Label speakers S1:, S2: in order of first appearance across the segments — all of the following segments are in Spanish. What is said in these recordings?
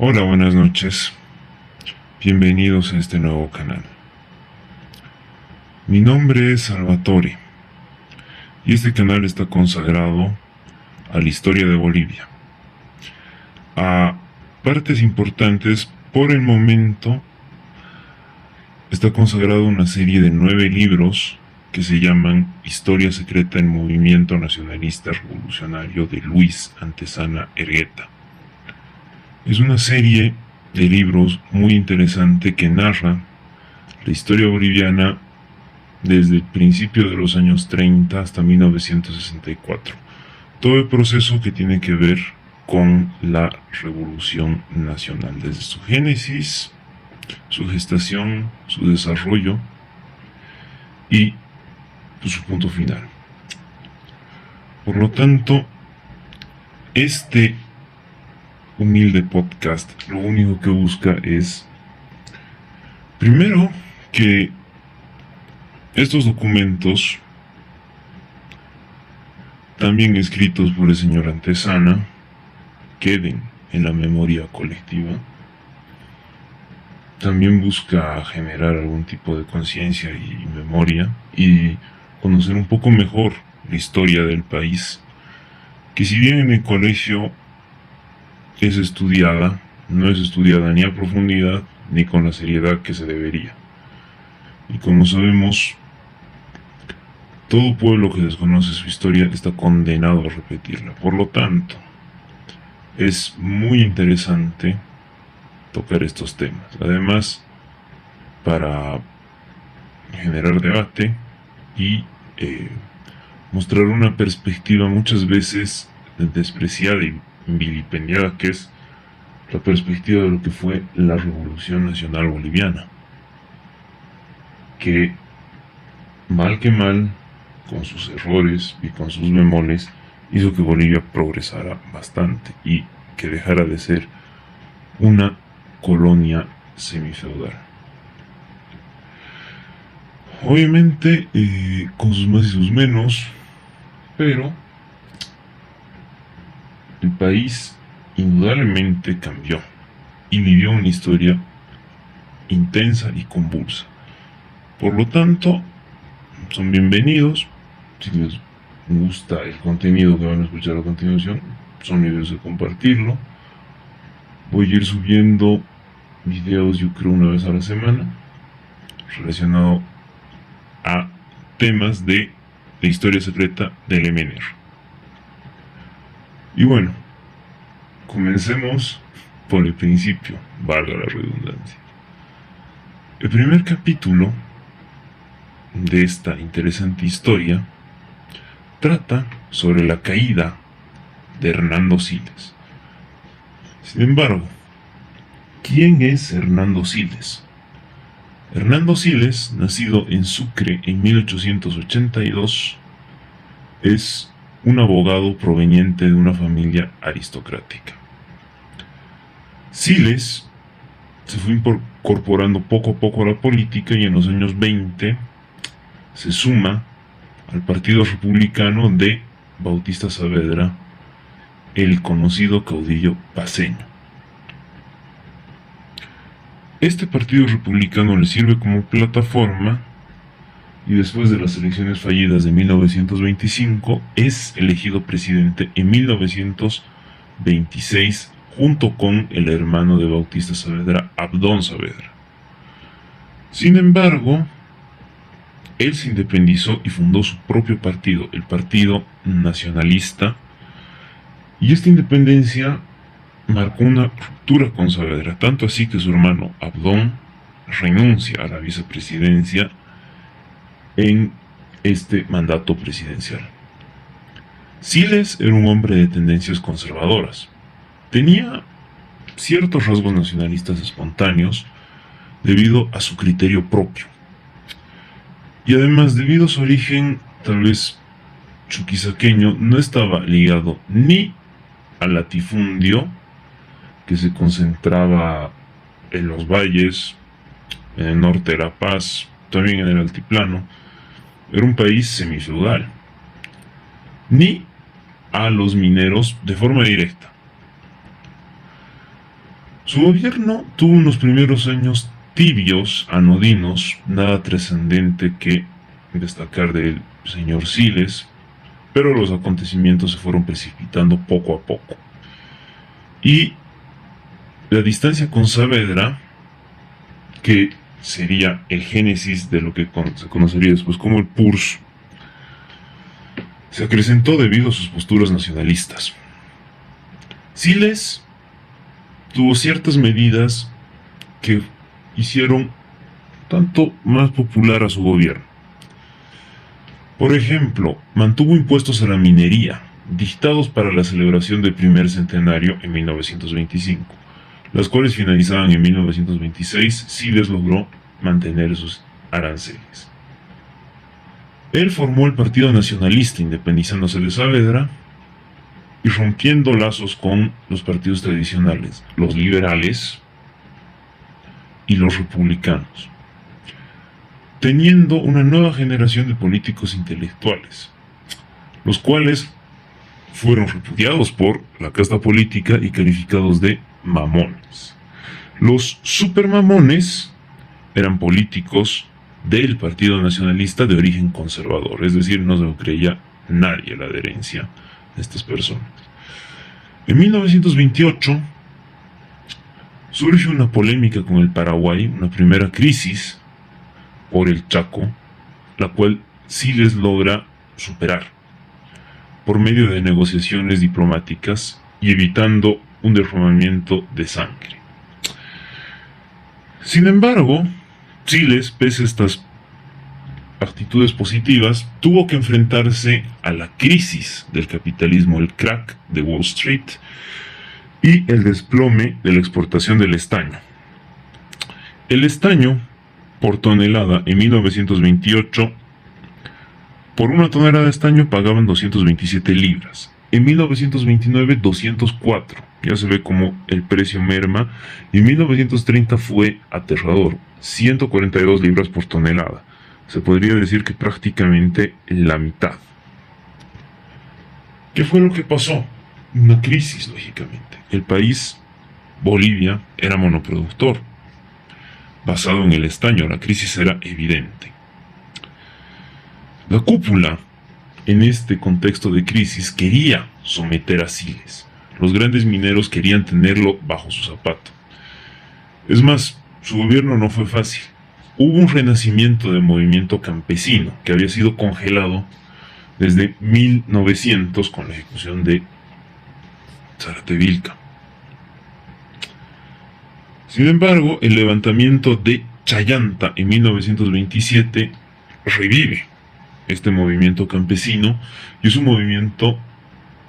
S1: Hola, buenas noches. Bienvenidos a este nuevo canal. Mi nombre es Salvatore y este canal está consagrado a la historia de Bolivia, a partes importantes. Por el momento está consagrado a una serie de 9 libros que se llaman Historia secreta en movimiento nacionalista revolucionario de Luis Antezana Ergueta. Es una serie de libros muy interesante que narra la historia boliviana desde el principio de los años 30 hasta 1964. Todo el proceso que tiene que ver con la Revolución Nacional, desde su génesis, su gestación, su desarrollo y su punto final. Por lo tanto, este humilde podcast lo único que busca es, primero, que estos documentos, también escritos por el señor Antezana, queden en la memoria colectiva. También busca generar algún tipo de conciencia y memoria y conocer un poco mejor la historia del país, que si bien en el colegio es estudiada, no es estudiada ni a profundidad ni con la seriedad que se debería. Y como sabemos, todo pueblo que desconoce su historia está condenado a repetirla. Por lo tanto, es muy interesante tocar estos temas. Además, para generar debate y mostrar una perspectiva muchas veces despreciada y vilipendiada, que es la perspectiva de lo que fue la Revolución Nacional Boliviana, que mal que mal, con sus errores y con sus bemoles, hizo que Bolivia progresara bastante y que dejara de ser una colonia semifeudal. Obviamente, con sus más y sus menos, pero el país indudablemente cambió y vivió una historia intensa y convulsa. Por lo tanto, son bienvenidos. Si les gusta el contenido que van a escuchar a continuación, son libres de compartirlo. Voy a ir subiendo videos, yo creo, una vez a la semana, relacionado a temas de la historia secreta del MNR. Y bueno, comencemos por el principio, valga la redundancia. El primer capítulo de esta interesante historia trata sobre la caída de Hernando Siles. Sin embargo, ¿quién es Hernando Siles? Hernando Siles, nacido en Sucre en 1882, es un abogado proveniente de una familia aristocrática. Siles se fue incorporando poco a poco a la política y en los años 20 se suma al Partido Republicano de Bautista Saavedra, el conocido caudillo paceño. Este Partido Republicano le sirve como plataforma y después de las elecciones fallidas de 1925 es elegido presidente en 1926 junto con el hermano de Bautista Saavedra, Abdón Saavedra. Sin embargo, él se independizó y fundó su propio partido, el Partido Nacionalista, y esta independencia marcó una ruptura con Saavedra, tanto así que su hermano Abdón renuncia a la vicepresidencia en este mandato presidencial. Siles era un hombre de tendencias conservadoras. Tenía ciertos rasgos nacionalistas espontáneos debido a su criterio propio. Y además, debido a su origen tal vez chuquisaqueño, no estaba ligado ni al latifundio, que se concentraba en los valles, en el norte de La Paz, también en el altiplano. Era un país semifeudal, ni a los mineros de forma directa. Su gobierno tuvo unos primeros años tibios, anodinos, nada trascendente que destacar del señor Siles, pero los acontecimientos se fueron precipitando poco a poco. Y la distancia con Saavedra, que sería el génesis de lo que se conocería después como el PURSS, se acrecentó debido a sus posturas nacionalistas. Siles tuvo ciertas medidas que hicieron tanto más popular a su gobierno. Por ejemplo, mantuvo impuestos a la minería, dictados para la celebración del primer centenario en 1925, las cuales finalizaban en 1926. Siles logró mantener esos aranceles. Él formó el Partido Nacionalista, independizándose de Saavedra y rompiendo lazos con los partidos tradicionales, los liberales y los republicanos, teniendo una nueva generación de políticos intelectuales, los cuales fueron repudiados por la casta política y calificados de mamones. Los supermamones eran políticos del Partido Nacionalista de origen conservador, es decir, no se lo creía nadie la adherencia de estas personas. En 1928 surge una polémica con el Paraguay, una primera crisis por el Chaco, la cual Siles logra superar por medio de negociaciones diplomáticas y evitando un derramamiento de sangre. Sin embargo, Siles, pese a estas actitudes positivas, tuvo que enfrentarse a la crisis del capitalismo, el crack de Wall Street y el desplome de la exportación del estaño. El estaño por tonelada en 1928, por una tonelada de estaño pagaban 227 libras. En 1929, 204. Ya se ve como el precio merma. Y en 1930 fue aterrador, 142 libras por tonelada. Se podría decir que prácticamente la mitad. ¿Qué fue lo que pasó? Una crisis, lógicamente. El país, Bolivia, era monoproductor, basado en el estaño. La crisis era evidente. La cúpula, en este contexto de crisis, quería someter a Siles. Los grandes mineros querían tenerlo bajo su zapato. Es más, su gobierno no fue fácil. Hubo un renacimiento del movimiento campesino que había sido congelado desde 1900 con la ejecución de Zárate-Vilca. Sin embargo, el levantamiento de Chayanta en 1927 revive este movimiento campesino y es un movimiento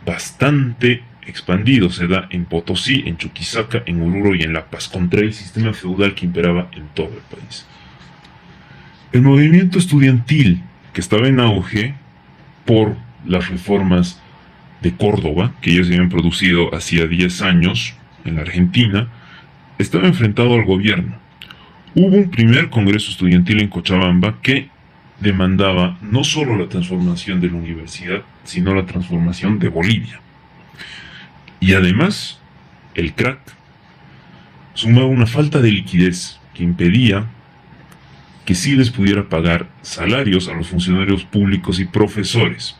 S1: bastante expandido. Se da en Potosí, en Chuquisaca, en Oruro y en La Paz contra el sistema feudal que imperaba en todo el país. El movimiento estudiantil, que estaba en auge por las reformas de Córdoba, que ya se habían producido hacía 10 años en la Argentina, estaba enfrentado al gobierno. Hubo un primer congreso estudiantil en Cochabamba que demandaba no solo la transformación de la universidad, sino la transformación de Bolivia. Y además, el crack sumaba una falta de liquidez que impedía que Siles pudiera pagar salarios a los funcionarios públicos y profesores,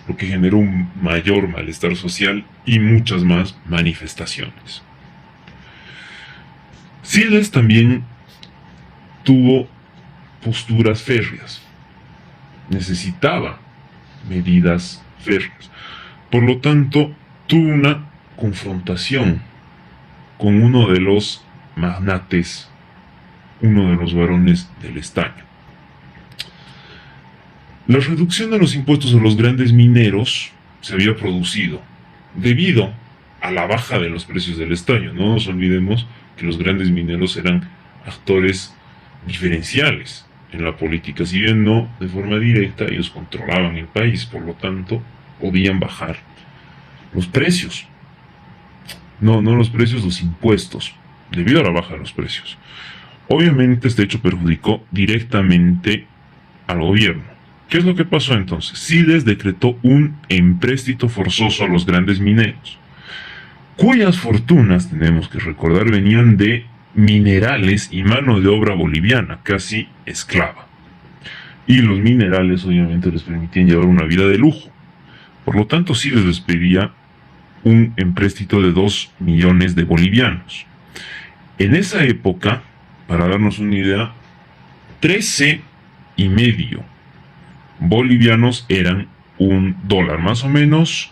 S1: lo que generó un mayor malestar social y muchas más manifestaciones. Siles también tuvo posturas férreas. Necesitaba medidas férreas. Por lo tanto, tuvo una confrontación con uno de los magnates, uno de los varones del estaño. La reducción de los impuestos a los grandes mineros se había producido debido a la baja de los precios del estaño. No nos olvidemos que los grandes mineros eran actores diferenciales en la política, si bien no de forma directa, ellos controlaban el país, por lo tanto podían bajar los precios, no los precios, los impuestos, debido a la baja de los precios. Obviamente este hecho perjudicó directamente al gobierno. ¿Qué es lo que pasó entonces? Siles decretó un empréstito forzoso a los grandes mineros. cuyas fortunas, tenemos que recordar, venían de minerales y mano de obra boliviana, casi esclava. Y los minerales obviamente les permitían llevar una vida de lujo. Por lo tanto, sí les pedía un empréstito de 2 millones de bolivianos. En esa época, para darnos una idea, 13,5 bolivianos eran $1, más o menos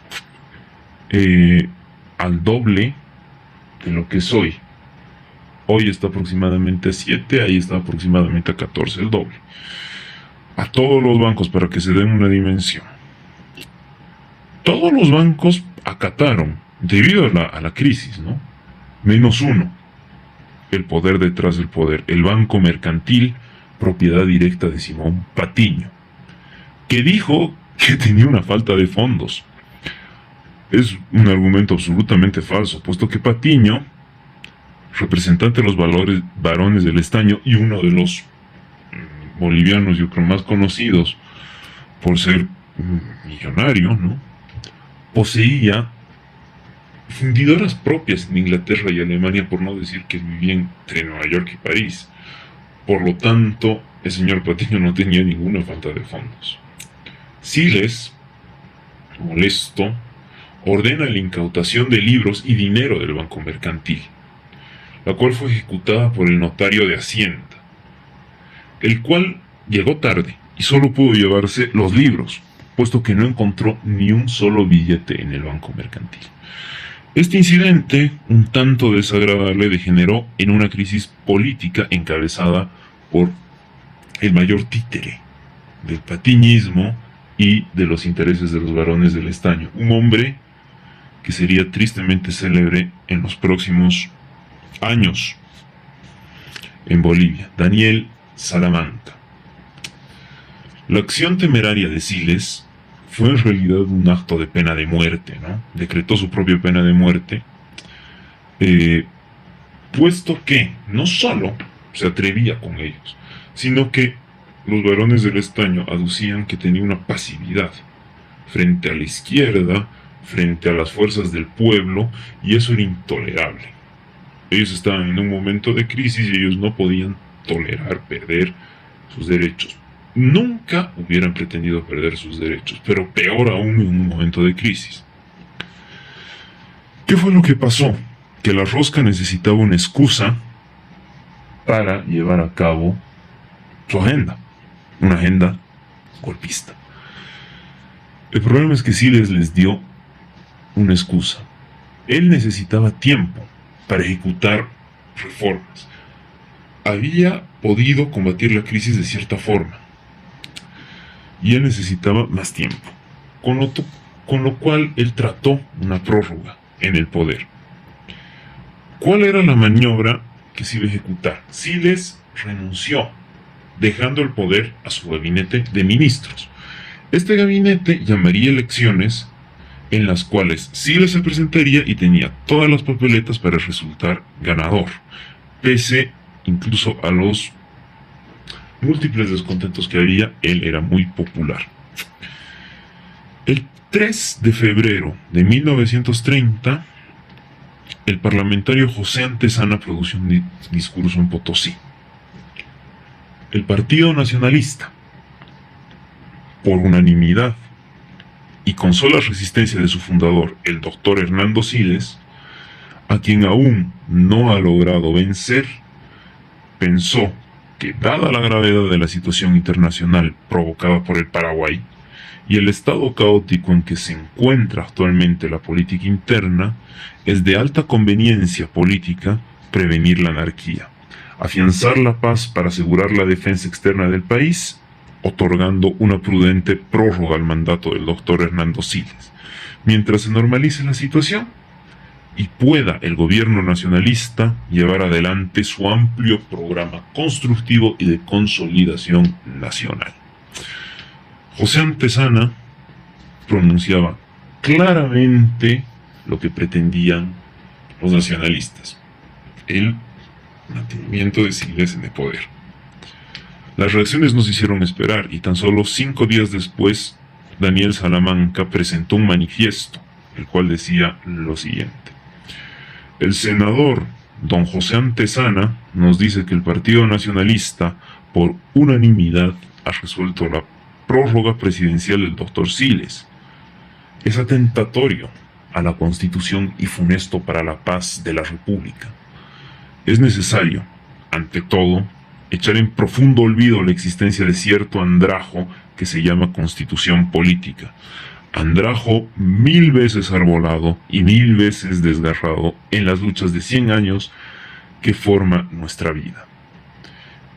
S1: al doble de lo que es hoy. Hoy está aproximadamente a 7, ahí está aproximadamente a 14, el doble. A todos los bancos, para que se den una dimensión. Todos los bancos acataron, debido a la crisis, ¿no? Menos uno, el poder detrás del poder, el Banco Mercantil, propiedad directa de Simón Patiño, que dijo que tenía una falta de fondos. Es un argumento absolutamente falso, puesto que Patiño, representante de los varones del estaño y uno de los bolivianos, yo creo, más conocidos por ser millonario, ¿no? Poseía fundidoras propias en Inglaterra y Alemania, por no decir que vivía entre Nueva York y París. Por lo tanto, el señor Patiño no tenía ninguna falta de fondos. Siles, molesto, ordena la incautación de libros y dinero del Banco Mercantil, la cual fue ejecutada por el notario de Hacienda, el cual llegó tarde y solo pudo llevarse los libros, puesto que no encontró ni un solo billete en el Banco Mercantil. Este incidente, un tanto desagradable, degeneró en una crisis política encabezada por el mayor títere del patiñismo y de los intereses de los varones del estaño, un hombre que sería tristemente célebre en los próximos años en Bolivia, Daniel Salamanca. La acción temeraria de Siles fue en realidad un acto de pena de muerte, ¿no? Decretó su propia pena de muerte, puesto que no solo se atrevía con ellos, sino que los varones del estaño aducían que tenía una pasividad frente a la izquierda, frente a las fuerzas del pueblo, y eso era intolerable. Ellos estaban en un momento de crisis y ellos no podían tolerar perder sus derechos. Nunca hubieran pretendido perder sus derechos, pero peor aún en un momento de crisis. ¿Qué fue lo que pasó? Que la rosca necesitaba una excusa para llevar a cabo su agenda, una agenda golpista. El problema es que Siles les dio una excusa. Él necesitaba tiempo para ejecutar reformas. Había podido combatir la crisis de cierta forma y él necesitaba más tiempo, con lo cual él trató una prórroga en el poder. ¿Cuál era la maniobra que se iba a ejecutar? Siles renunció, dejando el poder a su gabinete de ministros. Este gabinete llamaría elecciones en las cuales Siles se presentaría y tenía todas las papeletas para resultar ganador, pese incluso a los múltiples descontentos que había. Él era muy popular. El 3 de febrero de 1930, el parlamentario José Antezana pronunció un discurso en Potosí. El Partido Nacionalista, por unanimidad y con sola resistencia de su fundador, el doctor Hernando Siles, a quien aún no ha logrado vencer, pensó que, dada la gravedad de la situación internacional provocada por el Paraguay y el estado caótico en que se encuentra actualmente la política interna, es de alta conveniencia política prevenir la anarquía, afianzar la paz para asegurar la defensa externa del país, otorgando una prudente prórroga al mandato del doctor Hernando Siles, mientras se normalice la situación y pueda el gobierno nacionalista llevar adelante su amplio programa constructivo y de consolidación nacional. José Antezana pronunciaba claramente lo que pretendían los nacionalistas: el mantenimiento de Siles en el poder. Las reacciones no se hicieron esperar y tan solo 5 días después, Daniel Salamanca presentó un manifiesto, el cual decía lo siguiente: El senador don José Antezana nos dice que el Partido Nacionalista, por unanimidad, ha resuelto la prórroga presidencial del doctor Siles. Es atentatorio a la Constitución y funesto para la paz de la República. Es necesario, ante todo, echar en profundo olvido la existencia de cierto andrajo que se llama Constitución política. Andrajo 1000 veces arbolado y 1000 veces desgarrado en las luchas de 100 años que forma nuestra vida.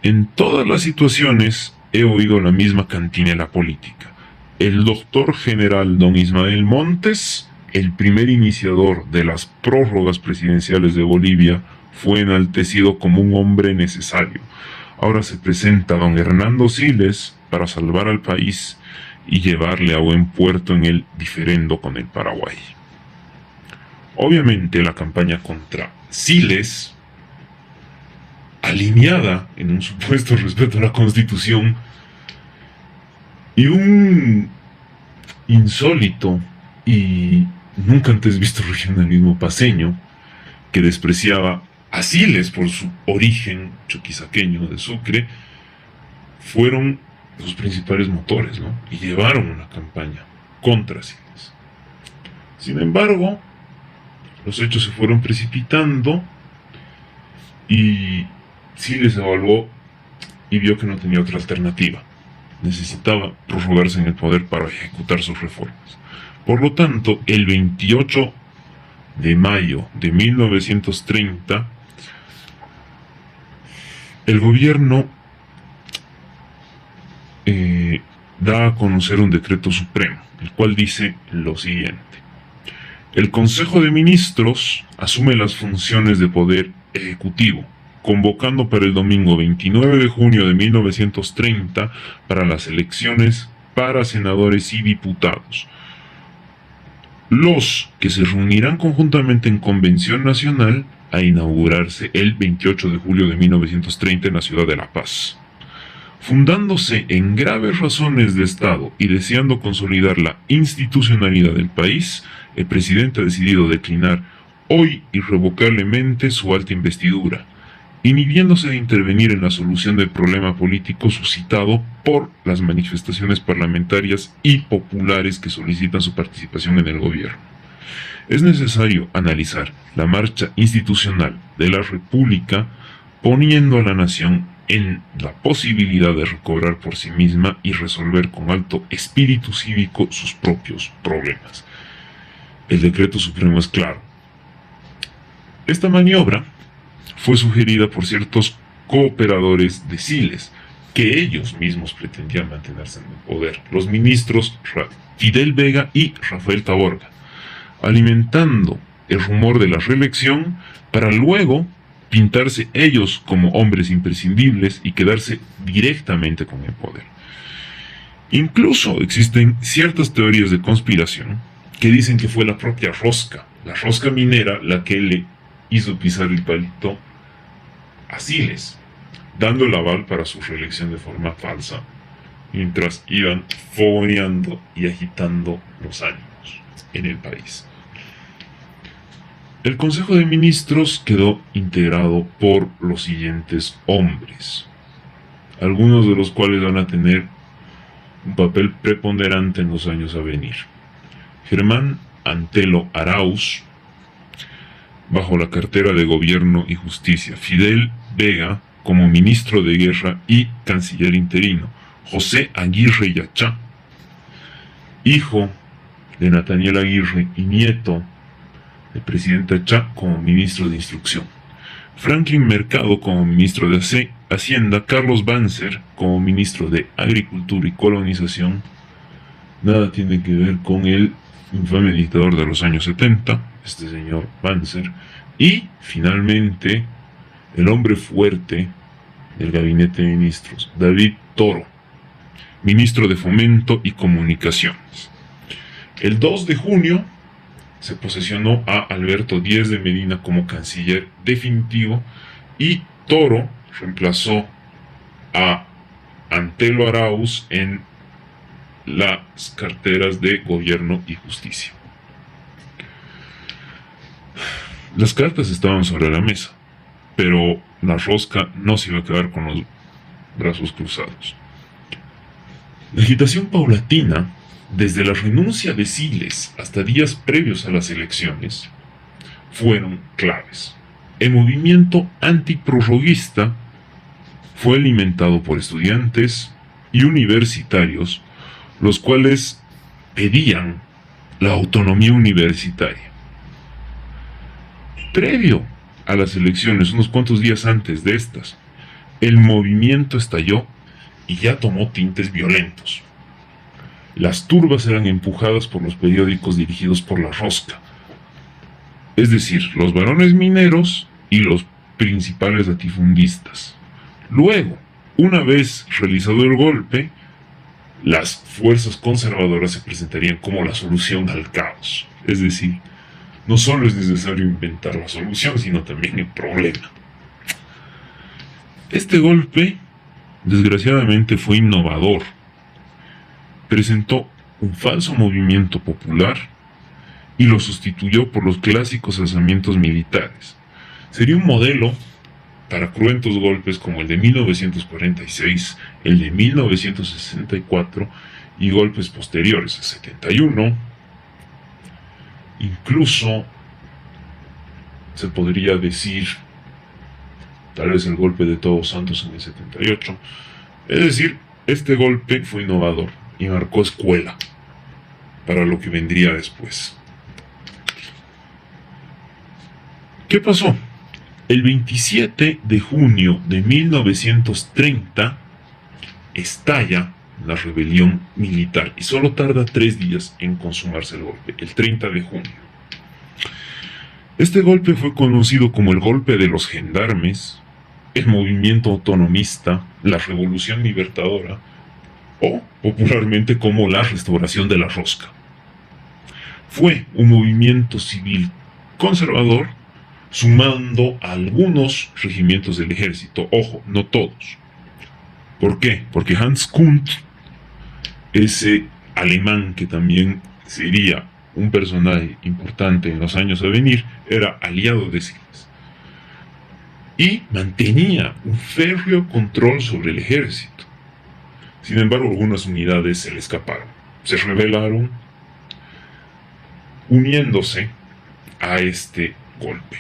S1: En todas las situaciones he oído la misma cantinela política. El doctor general don Ismael Montes, el primer iniciador de las prórrogas presidenciales de Bolivia, fue enaltecido como un hombre necesario. Ahora se presenta don Hernando Siles para salvar al país y llevarle a buen puerto en el diferendo con el Paraguay. Obviamente la campaña contra Siles, alineada en un supuesto respeto a la Constitución, y un insólito y nunca antes visto regionalismo paceño que despreciaba a Siles por su origen chuquisaqueño de Sucre, fueron los principales motores, ¿no? Y llevaron una campaña contra Siles. Sin embargo, los hechos se fueron precipitando y Siles evaluó y vio que no tenía otra alternativa. Necesitaba prorrogarse en el poder para ejecutar sus reformas. Por lo tanto, el 28 de mayo de 1930, el gobierno da a conocer un decreto supremo, el cual dice lo siguiente: el Consejo de Ministros asume las funciones de poder ejecutivo, convocando para el domingo 29 de junio de 1930 para las elecciones para senadores y diputados, los que se reunirán conjuntamente en Convención Nacional a inaugurarse el 28 de julio de 1930 en la ciudad de La Paz. Fundándose en graves razones de Estado y deseando consolidar la institucionalidad del país, el presidente ha decidido declinar hoy irrevocablemente su alta investidura, inhibiéndose de intervenir en la solución del problema político suscitado por las manifestaciones parlamentarias y populares que solicitan su participación en el gobierno. Es necesario analizar la marcha institucional de la República poniendo a la nación en la posibilidad de recobrar por sí misma y resolver con alto espíritu cívico sus propios problemas. El decreto supremo es claro. Esta maniobra fue sugerida por ciertos cooperadores de Siles, que ellos mismos pretendían mantenerse en el poder, los ministros Fidel Vega y Rafael Taborga, alimentando el rumor de la reelección para luego pintarse ellos como hombres imprescindibles y quedarse directamente con el poder. Incluso existen ciertas teorías de conspiración que dicen que fue la propia la rosca minera, la que le hizo pisar el palito a Siles, dando el aval para su reelección de forma falsa, mientras iban fogoneando y agitando los ánimos en el país. El Consejo de Ministros quedó integrado por los siguientes hombres, algunos de los cuales van a tener un papel preponderante en los años a venir. Germán Antelo Arauz, bajo la cartera de Gobierno y Justicia; Fidel Vega, como ministro de Guerra y canciller interino; José Aguirre Yachá, hijo de Nathaniel Aguirre y nieto del presidente Achá, como ministro de Instrucción; Franklin Mercado como ministro de Hacienda; Carlos Banzer como ministro de Agricultura y Colonización. Nada tiene que ver con el infame dictador de los años 70, este señor Banzer. Y finalmente el hombre fuerte del gabinete de ministros, David Toro, ministro de Fomento y Comunicaciones. El 2 de junio se posesionó a Alberto Díez de Medina como canciller definitivo y Toro reemplazó a Antelo Arauz en las carteras de Gobierno y Justicia. Las cartas estaban sobre la mesa, pero la rosca no se iba a quedar con los brazos cruzados. La agitación paulatina, desde la renuncia de Siles hasta días previos a las elecciones, fueron claves. El movimiento antiprorroguista fue alimentado por estudiantes y universitarios, los cuales pedían la autonomía universitaria. Previo a las elecciones, unos cuantos días antes de estas, el movimiento estalló y ya tomó tintes violentos. Las turbas eran empujadas por los periódicos dirigidos por la rosca, es decir, los varones mineros y los principales latifundistas. Luego, una vez realizado el golpe, las fuerzas conservadoras se presentarían como la solución al caos. Es decir, no solo es necesario inventar la solución, sino también el problema. Este golpe, desgraciadamente, fue innovador. Presentó un falso movimiento popular y lo sustituyó por los clásicos alzamientos militares. Sería un modelo para cruentos golpes como el de 1946, el de 1964 y golpes posteriores, el 71. Incluso se podría decir tal vez el golpe de Todos Santos en el 78. Es decir, este golpe fue innovador y marcó escuela para lo que vendría después. ¿Qué pasó? El 27 de junio de 1930 estalla la rebelión militar y solo tarda 3 días en consumarse el golpe, el 30 de junio. Este golpe fue conocido como el golpe de los gendarmes, el movimiento autonomista, la revolución libertadora o popularmente como la restauración de la rosca. Fue un movimiento civil conservador sumando a algunos regimientos del ejército, ojo, no todos. ¿Por qué? Porque Hans Kunt, ese alemán que también sería un personaje importante en los años a venir, era aliado de Siles y mantenía un férreo control sobre el ejército. Sin embargo, algunas unidades se le escaparon, se rebelaron, uniéndose a este golpe.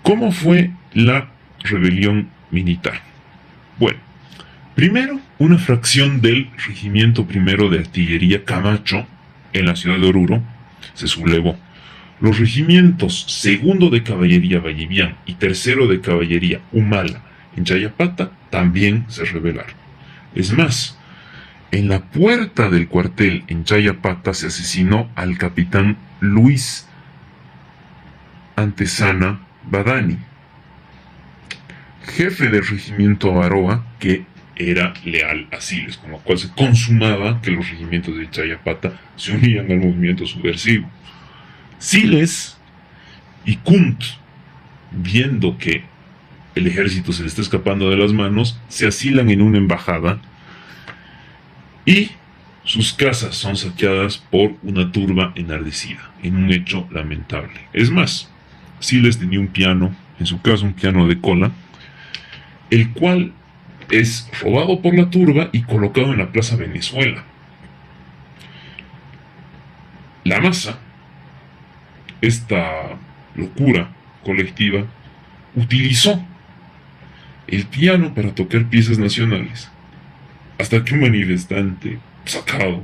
S1: ¿Cómo fue la rebelión militar? Bueno, primero, una fracción del Regimiento I de Artillería Camacho, en la ciudad de Oruro, se sublevó. Los regimientos segundo de Caballería Vallivian y tercero de Caballería Humala en Chayapata también se rebelaron. Es más, en la puerta del cuartel en Chayapata se asesinó al capitán Luis Antesana Badani, jefe del regimiento Avaroa, que era leal a Siles, con lo cual se consumaba que los regimientos de Chayapata se unían al movimiento subversivo. Siles y Kunt, viendo que el ejército se le está escapando de las manos, se asilan en una embajada y sus casas son saqueadas por una turba enardecida, en un hecho lamentable. Es más, Siles tenía un piano, en su caso un piano de cola, el cual es robado por la turba y colocado en la Plaza Venezuela. La masa, esta locura colectiva, utilizó el piano para tocar piezas nacionales, hasta que un manifestante, sacado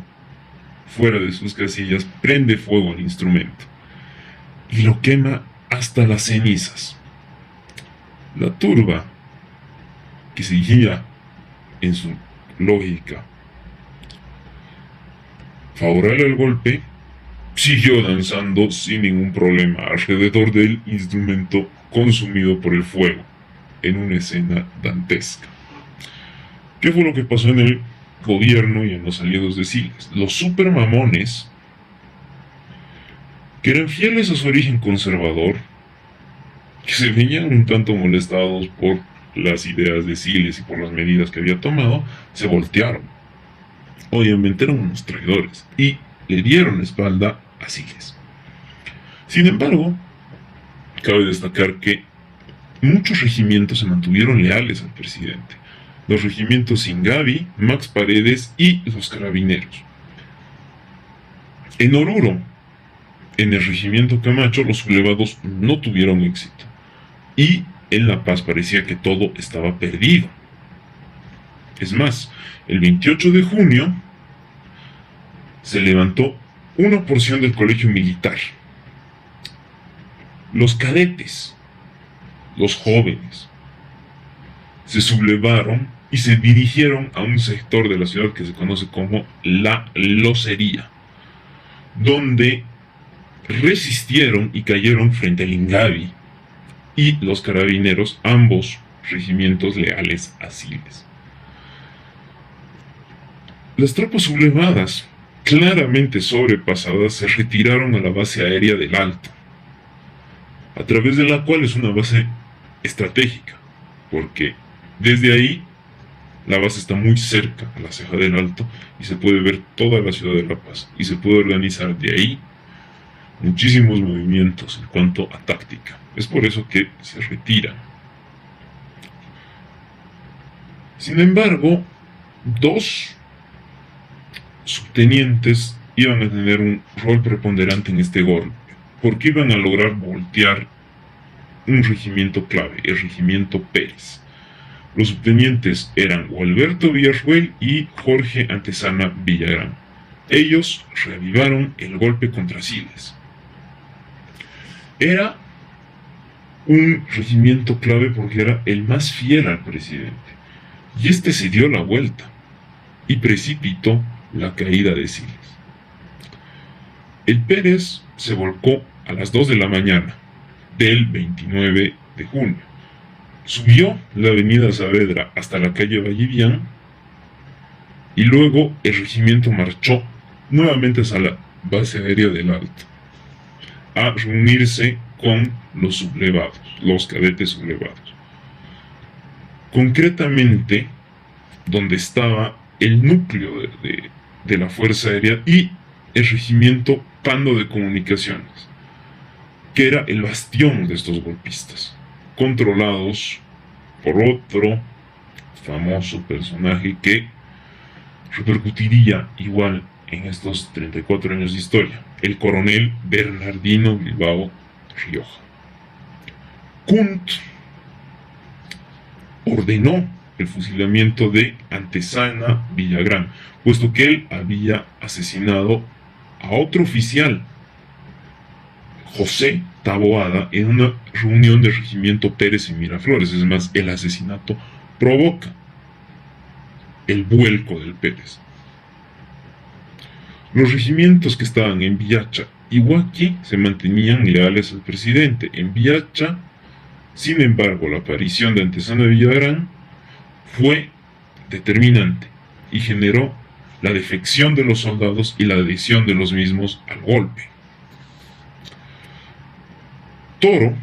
S1: fuera de sus casillas, prende fuego al instrumento y lo quema hasta las cenizas. La turba, que seguía en su lógica favorable al golpe, siguió danzando sin ningún problema alrededor del instrumento consumido por el fuego, en una escena dantesca. ¿Qué fue lo que pasó en el gobierno y en los aliados de Siles? Los supermamones, que eran fieles a su origen conservador, que se veían un tanto molestados por las ideas de Siles y por las medidas que había tomado, se voltearon. Obviamente eran unos traidores y le dieron espalda a Siles. Sin embargo, cabe destacar que muchos regimientos se mantuvieron leales al presidente. Los regimientos Ingavi, Max Paredes y los Carabineros. En Oruro, en el regimiento Camacho, los sublevados no tuvieron éxito. Y en La Paz parecía que todo estaba perdido. Es más, el 28 de junio se levantó una porción del colegio militar. Los cadetes, los jóvenes, se sublevaron y se dirigieron a un sector de la ciudad que se conoce como La Locería, donde resistieron y cayeron frente al Ingavi y los Carabineros, ambos regimientos leales a Siles. Las tropas sublevadas, claramente sobrepasadas, se retiraron a la base aérea del Alto, a través de la cual es una base estratégica, porque desde ahí la base está muy cerca a la ceja del Alto y se puede ver toda la ciudad de La Paz y se puede organizar de ahí muchísimos movimientos en cuanto a táctica. Es por eso que se retiran. Sin embargo, dos subtenientes iban a tener un rol preponderante en este golpe, porque iban a lograr voltear un regimiento clave, el regimiento Pérez. Los subtenientes eran Gualberto Villarruel y Jorge Antezana Villagrán. Ellos reavivaron el golpe contra Siles. Era un regimiento clave porque era el más fiel al presidente. Y este se dio la vuelta y precipitó la caída de Siles. El Pérez se volcó a las 2 de la mañana del 29 de junio. Subió la avenida Saavedra hasta la calle Vallivian y luego el regimiento marchó nuevamente hacia la base aérea del Alto a reunirse con los sublevados, los cadetes sublevados. Concretamente, donde estaba el núcleo de la Fuerza Aérea y el regimiento Pando de Comunicaciones, que era el bastión de estos golpistas, controlados por otro famoso personaje que repercutiría igual en estos 34 años de historia, el coronel Bernardino Bilbao Rioja. Kunt ordenó el fusilamiento de Antezana Villagrán, puesto que él había asesinado a otro oficial, José Taboada, en una reunión del regimiento Pérez en Miraflores. Es más, el asesinato provoca el vuelco del Pérez. Los regimientos que estaban en Villacha y Huaqui se mantenían leales al presidente. En Villacha, sin embargo, la aparición de Antezana Villagrán fue determinante y generó la defección de los soldados y la adhesión de los mismos al golpe. Toro,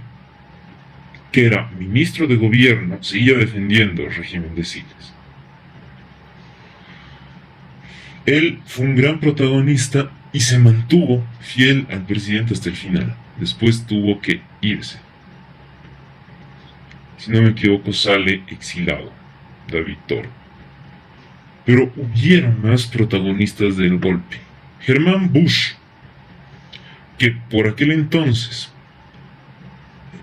S1: que era ministro de gobierno, seguía defendiendo el régimen de Siles. Él fue un gran protagonista y se mantuvo fiel al presidente hasta el final. Después tuvo que irse. Si no me equivoco, sale exilado David Toro. Pero hubieron más protagonistas del golpe. Germán Busch, que por aquel entonces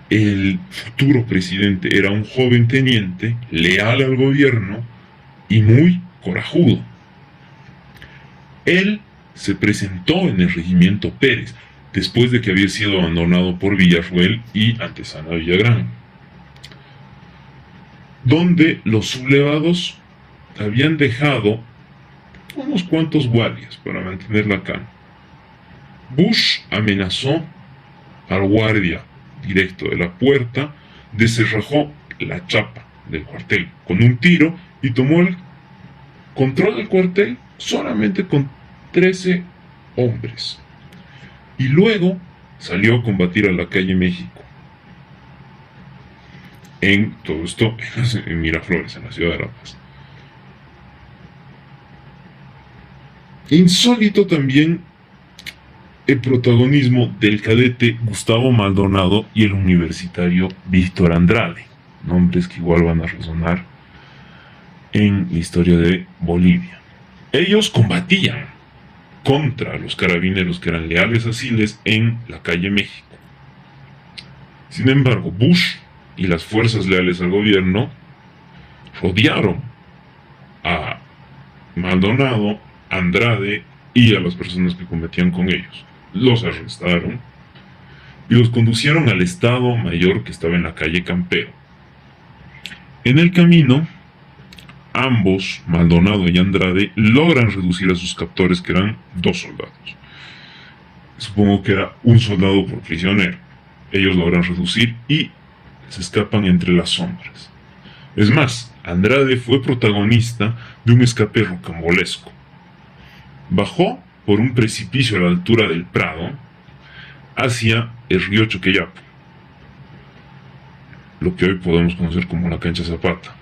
S1: el futuro presidente era un joven teniente, leal al gobierno y muy corajudo. Él se presentó en el regimiento Pérez, después de que había sido abandonado por Villarruel y Antezana Villagrán, donde los sublevados habían dejado unos cuantos guardias para mantener la calma. Busch amenazó al guardia directo de la puerta, descerrajó la chapa del cuartel con un tiro y tomó el control del cuartel solamente con 13 hombres. Y luego salió a combatir a la calle México. En todo esto, en Miraflores, en la ciudad de La Paz. Insólito también el protagonismo del cadete Gustavo Maldonado y el universitario Víctor Andrade, nombres que igual van a resonar en la historia de Bolivia. Ellos combatían contra los carabineros que eran leales a Siles en la calle México. Sin embargo, Bush y las fuerzas leales al gobierno rodearon a Maldonado, Andrade y a las personas que combatían con ellos. Los arrestaron y los conducieron al Estado Mayor que estaba en la calle Campero. En el camino, ambos, Maldonado y Andrade, logran reducir a sus captores, que eran 2 soldados. Supongo que era un soldado por prisionero. Ellos logran reducir y se escapan entre las sombras. Es más, Andrade fue protagonista de un escape rocambolesco. Bajó por un precipicio a la altura del Prado hacia el río Choqueyapo, lo que hoy podemos conocer como la cancha Zapata,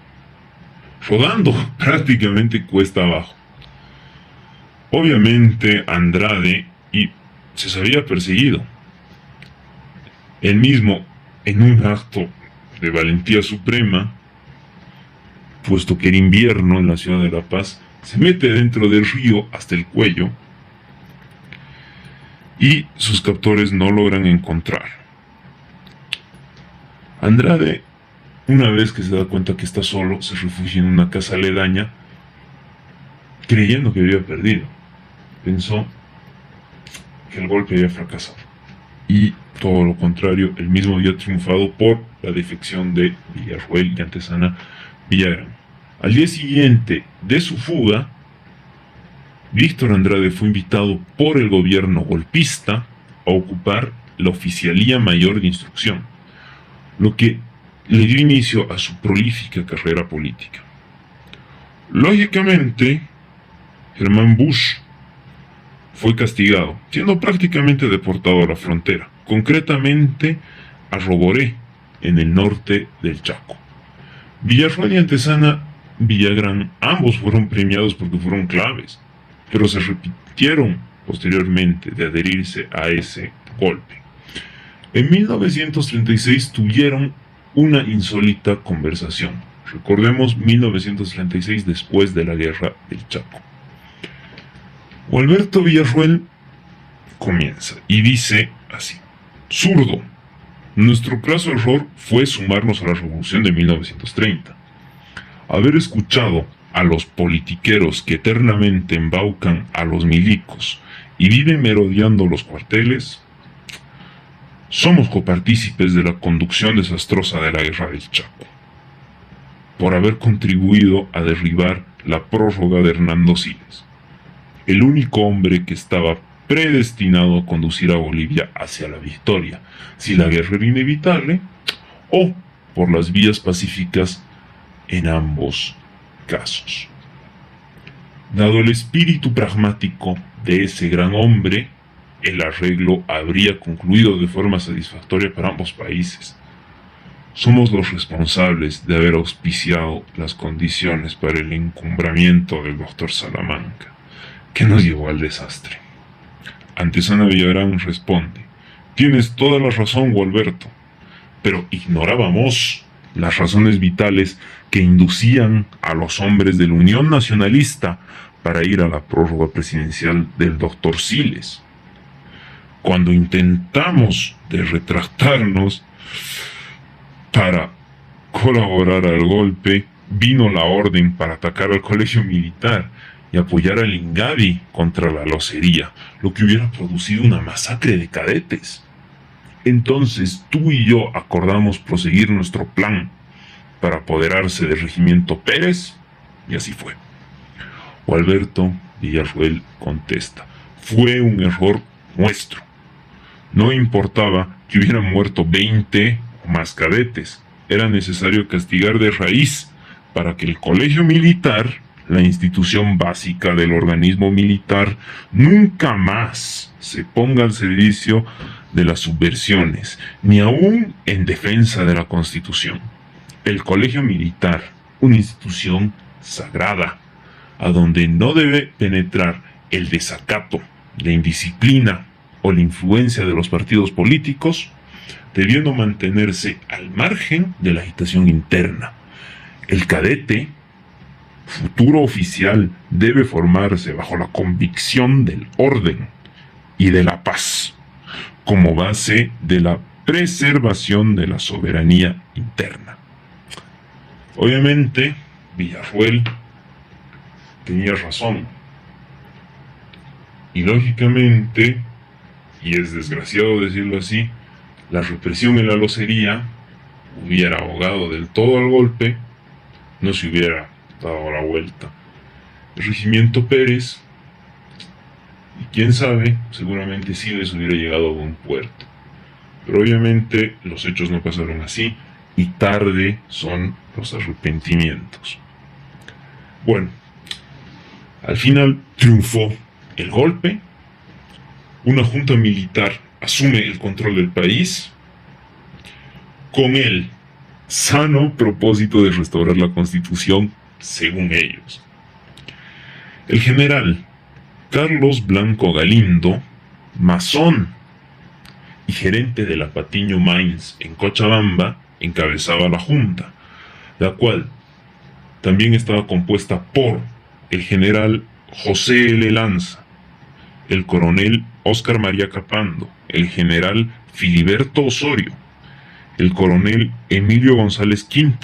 S1: rodando prácticamente cuesta abajo. Obviamente Andrade se sabía perseguido. Él mismo, en un acto de valentía suprema, puesto que era invierno en la ciudad de La Paz, se mete dentro del río hasta el cuello y sus captores no logran encontrar. Andrade, una vez que se da cuenta que está solo, se refugia en una casa aledaña, creyendo que había perdido. Pensó que el golpe había fracasado. Y todo lo contrario, él mismo había triunfado por la defección de Villarroel y Antezana Villagrán. Al día siguiente de su fuga, Víctor Andrade fue invitado por el gobierno golpista a ocupar la Oficialía Mayor de Instrucción, lo que le dio inicio a su prolífica carrera política. Lógicamente, Germán Bush fue castigado, siendo prácticamente deportado a la frontera, concretamente a Roboré, en el norte del Chaco. Villarroel y Antezana Villagrán, ambos fueron premiados porque fueron claves, pero se arrepintieron posteriormente de adherirse a ese golpe. En 1936 tuvieron una insólita conversación. Recordemos 1936, después de la guerra del Chaco. Gualberto Villarroel comienza y dice así: zurdo, nuestro craso error fue sumarnos a la revolución de 1930. Haber escuchado a los politiqueros que eternamente embaucan a los milicos y viven merodeando los cuarteles. Somos copartícipes de la conducción desastrosa de la guerra del Chaco, por haber contribuido a derribar la prórroga de Hernando Siles, el único hombre que estaba predestinado a conducir a Bolivia hacia la victoria, si la guerra era inevitable, o por las vías pacíficas en ambos casos. Dado el espíritu pragmático de ese gran hombre, el arreglo habría concluido de forma satisfactoria para ambos países. Somos los responsables de haber auspiciado las condiciones para el encumbramiento del doctor Salamanca, que nos llevó al desastre. Antezana Villagrán responde: tienes toda la razón, Gualberto, pero ignorábamos las razones vitales que inducían a los hombres de la Unión Nacionalista para ir a la prórroga presidencial del doctor Siles. Cuando intentamos de retractarnos para colaborar al golpe, vino la orden para atacar al colegio militar y apoyar al Ingavi contra la locería, lo que hubiera producido una masacre de cadetes. Entonces tú y yo acordamos proseguir nuestro plan para apoderarse del regimiento Pérez, y así fue. Gualberto Villarroel contesta: fue un error nuestro. No importaba que hubieran muerto 20 o más cadetes, era necesario castigar de raíz para que el colegio militar, la institución básica del organismo militar, nunca más se ponga al servicio de las subversiones, ni aún en defensa de la Constitución. El colegio militar, una institución sagrada, a donde no debe penetrar el desacato, la indisciplina o la influencia de los partidos políticos, debiendo mantenerse al margen de la agitación interna. El cadete, futuro oficial, debe formarse bajo la convicción del orden y de la paz, como base de la preservación de la soberanía interna. Obviamente, Villarroel tenía razón. Y lógicamente, y es desgraciado decirlo así, la represión en la locería hubiera ahogado del todo al golpe, no se hubiera dado la vuelta. El regimiento Pérez, y quién sabe, seguramente sí les hubiera llegado a buen puerto. Pero obviamente los hechos no pasaron así, y tarde son los arrepentimientos. Bueno, al final triunfó el golpe, una junta militar asume el control del país, con el sano propósito de restaurar la Constitución, según ellos. El general Carlos Blanco Galindo, masón y gerente de la Patiño Mines en Cochabamba, encabezaba la junta, la cual también estaba compuesta por el general José L. Lanza, el coronel Óscar María Capando, el general Filiberto Osorio, el coronel Emilio González Quint,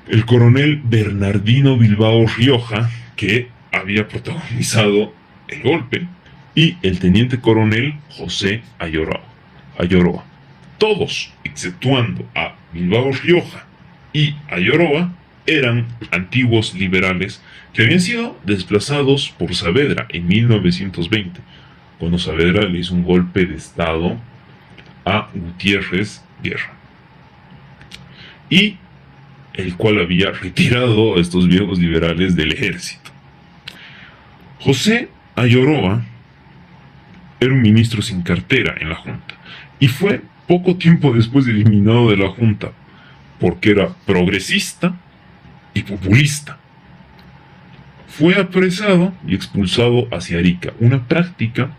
S1: el coronel Bernardino Bilbao Rioja, que había protagonizado el golpe, y el teniente coronel José Ayoroa. Todos, exceptuando a Bilbao Rioja y Ayoroa, eran antiguos liberales que habían sido desplazados por Saavedra en 1920, cuando Saavedra le hizo un golpe de estado a Gutiérrez Guerra, y el cual había retirado a estos viejos liberales del ejército. José Ayoroa era un ministro sin cartera en la Junta, y fue poco tiempo después eliminado de la Junta, porque era progresista y populista. Fue apresado y expulsado hacia Arica, una práctica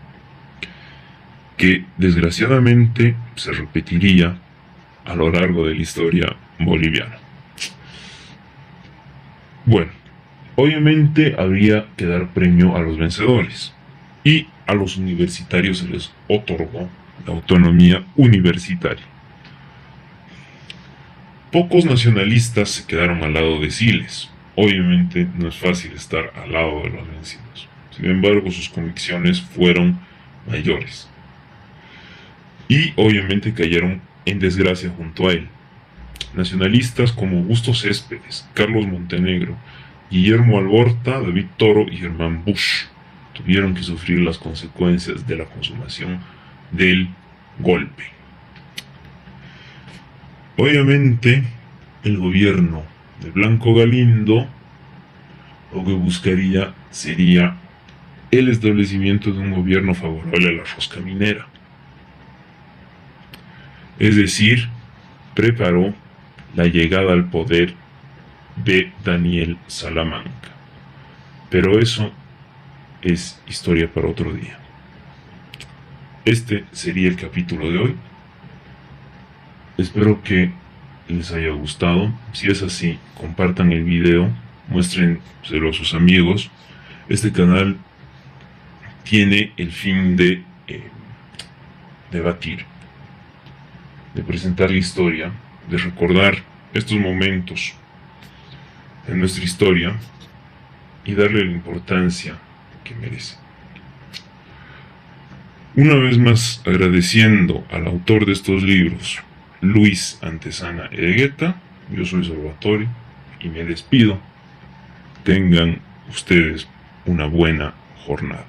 S1: que desgraciadamente se repetiría a lo largo de la historia boliviana. Bueno, obviamente habría que dar premio a los vencedores, y a los universitarios se les otorgó la autonomía universitaria. Pocos nacionalistas se quedaron al lado de Siles. Obviamente no es fácil estar al lado de los vencidos. Sin embargo, sus convicciones fueron mayores. Y obviamente cayeron en desgracia junto a él. Nacionalistas como Augusto Céspedes, Carlos Montenegro, Guillermo Alborta, David Toro y Germán Busch tuvieron que sufrir las consecuencias de la consumación del golpe. Obviamente, el gobierno de Blanco Galindo lo que buscaría sería el establecimiento de un gobierno favorable a la rosca minera. Es decir, preparó la llegada al poder de Daniel Salamanca. Pero eso es historia para otro día. Este sería el capítulo de hoy. Espero que les haya gustado. Si es así, compartan el video, muéstrenselo a sus amigos. Este canal tiene el fin de debatir, de presentar la historia, de recordar estos momentos de nuestra historia y darle la importancia que merece. Una vez más, agradeciendo al autor de estos libros, Luis Antesana Egueta. Yo soy Salvatore y me despido. Tengan ustedes una buena jornada.